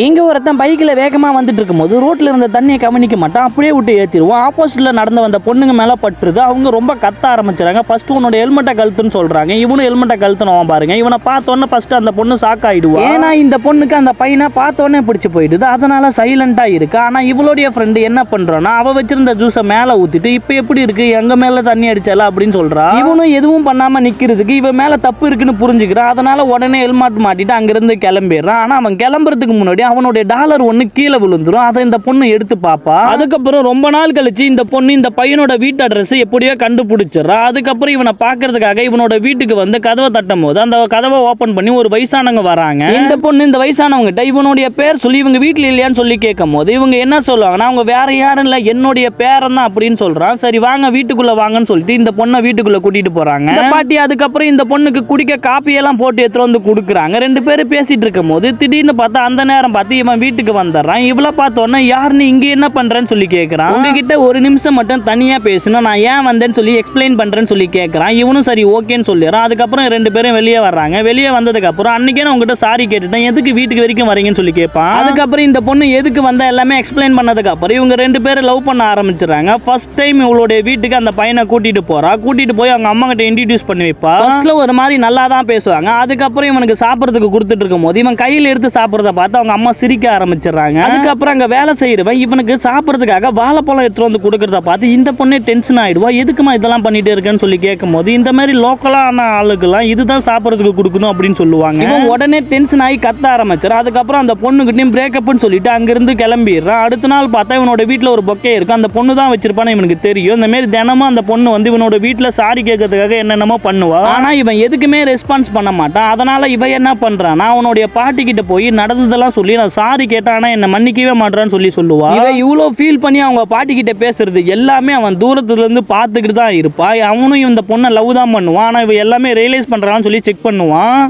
இங்க ஒருத்தன் பைக்கில் வேகமாக வந்துட்டு இருக்கும்போது ரோட்டில் இருந்த தண்ணியை கவனிக்க மாட்டான், அப்படியே விட்டு ஏற்றிடுவோம். ஆப்போசிட்டில் நடந்து வந்த பொண்ணுங்க மேலே பட்டுருது. அவங்க ரொம்ப கத்த ஆரம்பிச்சிடறாங்க. ஃபர்ஸ்ட் உன்னோட ஹெல்மெட்டை கழுத்துன்னு சொல்கிறாங்க. இவனும் ஹெல்மெட்டை கழுத்துனவன் பாருங்க. இவனை பார்த்தோன்னே ஃபர்ஸ்ட் அந்த பொண்ணு ஷாக் ஆகிடுவா. ஏன்னா இந்த பொண்ணுக்கு அந்த பையனை பார்த்தோன்னே பிடிச்சி போயிடுது. அதனால சைலண்டாக இருக்கு. ஆனால் இவளுடைய ஃப்ரெண்டு என்ன பண்ணுறான்னா, அவள் வச்சிருந்த ஜூஸை மேலே ஊற்றிட்டு இப்போ எப்படி இருக்கு, எங்க மேலே தண்ணி அடிச்சால அப்படின்னு சொல்கிறா. இவனும் எதுவும் பண்ணாமல் நிற்கிறதுக்கு இவன் மேலே தப்பு இருக்குன்னு புரிஞ்சுக்கிறான். அதனால உடனே ஹெல்மெட் மாட்டிட்டு அங்கிருந்து கிளம்பிடுறான். ஆனால் அவன் கிளம்புறதுக்கு முன்னாடி அவனுடைய டாலர் ஒன்று கீழே விழுந்துரும். அதை இந்த பொண்ணு எடுத்து பாப்பா. அதுக்கப்புறம் ரொம்ப நாள் கழிச்சு இந்த பொண்ணு இந்த பையனோட வீட்டு அட்ரஸ் எப்படியோ கண்டுபிடிச்சிடறா. அதுக்கப்புறம் இவனை பார்க்கறதுக்காக இவனோட வீட்டுக்கு வந்து கதவை தட்டும் போது அந்த கதவை ஓபன் பண்ணி ஒரு வயசானவங்க வராங்க. இந்த பொண்ணு இந்த வயசானவங்க கிட்ட இவனுடைய பேர் சொல்லி இவங்க வீட்டில் இல்லையான்னு சொல்லி கேட்கும் போது இவங்க என்ன சொல்லுவாங்கன்னா, அவங்க வேற யாரும் இல்லை, என்னுடைய பேரன் தான் அப்படின்னு சொல்றான். சரி வாங்க வீட்டுக்குள்ள வாங்கன்னு சொல்லிட்டு இந்த பொண்ணை வீட்டுக்குள்ள கூட்டிட்டு போறாங்க. இந்த பாட்டி அதுக்கப்புறம் இந்த பொண்ணுக்கு குடிக்க காப்பி எல்லாம் போட்டு எடுத்து வந்து கொடுக்குறாங்க. ரெண்டு பேரும் பேசிட்டு இருக்கும் போது திடீர்னு பார்த்தா அந்த நேரம் பார்த்து இவன் வீட்டுக்கு வந்துடுறான். இவ்வளவு பார்த்தோன்னா யாருன்னு இங்க என்ன பண்றேன்னு சொல்லி கேட்கறான். உங்ககிட்ட ஒரு நிமிஷம் மட்டும் தனியா பேசணும், நான் ஏன் வந்தேன்னு சொல்லி எக்ஸ்பிளைன் பண்றேன்னு சொல்லி கேட்கறான். இவனும் சரி ஓகேன்னு சொல்லிடுறான். அதுக்கப்புறம் ரெண்டு பேரும் வெளியே வர்றாங்க. வெளியே வந்ததுக்கு அப்புறம் அன்னைக்கே நான் உங்ககிட்ட சாரி கேட்டுட்டேன், எதுக்கு வீட்டுக்கு வரைக்கும் வரீங்கன்னு சொல்லி கேட்பான். அதுக்கப்புறம் இந்த பொண்ணு எதுக்கு வந்தா எல்லாமே எக்ஸ்பிளைன் பண்ணதுக்கு அப்புறம் இவங்க ரெண்டு பேரும் லவ் பண்ண ஆரம்பிச்சிடறாங்க. ஃபர்ஸ்ட் டைம் இவளுடைய வீட்டுக்கு அந்த பையனை கூட்டிட்டு போறா. கூட்டிட்டு போய் அவங்க அம்மா கிட்ட இன்ட்ரோடியூஸ் பண்ணி வைப்பா. ஃபர்ஸ்ட்ல ஒரு மாதிரி நல்லா தான் பேசுவாங்க. அதுக்கப்புறம் இவனுக்கு சாப்பிட்றதுக்கு கொடுத்துட்டு இருக்கும் போது இவன் கையில் எடுத்து சாப்பிட்றத பார்த்து அவங்க அம்மா சிரிக்க ஆரம்பிச்சிடறாங்க. அதுக்கப்புறம் அங்க வேலை செய்யறவன் இவனுக்கு சாப்பிட்றதுக்காக வாழைப்பழம் எடுத்து வந்து கொடுக்கறத பார்த்து இந்த பொண்ணே டென்ஷன் ஆயிடுவா. எதுக்குமா இதெல்லாம் பண்ணிட்டு இருக்கேன்னு சொல்லி கேட்கும் போது இந்த மாதிரி லோக்கலான ஆளுக்கெல்லாம் இதுதான் சாப்பிட்றதுக்கு கொடுக்கணும் அப்படின்னு சொல்லுவாங்க. இவன் உடனே டென்ஷன் ஆகி கத்த ஆரம்பிச்சிடும். அதுக்கப்புறம் அந்த பொண்ணுகிட்டையும் பிரேக்கப்னு சொல்லிட்டு அங்கிருந்து கிளம்பிடுறான். அடுத்த நாள் பார்த்தா இவனோட வீட்டில் ஒரு பொக்கே இருக்கு. அந்த பொண்ணு தான் வச்சிருப்பான்னு இவனுக்கு தெரியும். இந்த மாதிரி தினமும் அந்த பொண்ணு வந்து இவனோட வீட்டில் சாரி கேட்கறதுக்காக என்னென்னமோ பண்ணுவா. ஆனா இவன் எதுக்குமே ரெஸ்பான்ஸ் பண்ண மாட்டான். அதனால இவன் என்ன பண்றான்னா, அவனுடைய பாட்டி கிட்ட போய் நடந்ததெல்லாம் சொல்லி நான் சாரி கேட்டானா என்ன மன்னிக்கவே மாட்டான்னு சொல்லி சொல்லுவா. இவன் இவ்வளோ ஃபீல் பண்ணி அவங்க பாட்டி கிட்ட பேசுறது எல்லாமே அவன் தூரத்துல இருந்து பார்த்துக்கிட்டு தான் இருப்பா. அவனும் இந்த பொண்ணை லவ் தான் பண்ணுவான். ஆனா இவன் எல்லாமே ரியலைஸ் பண்றான்னு சொல்லி செக் பண்ணுவான்.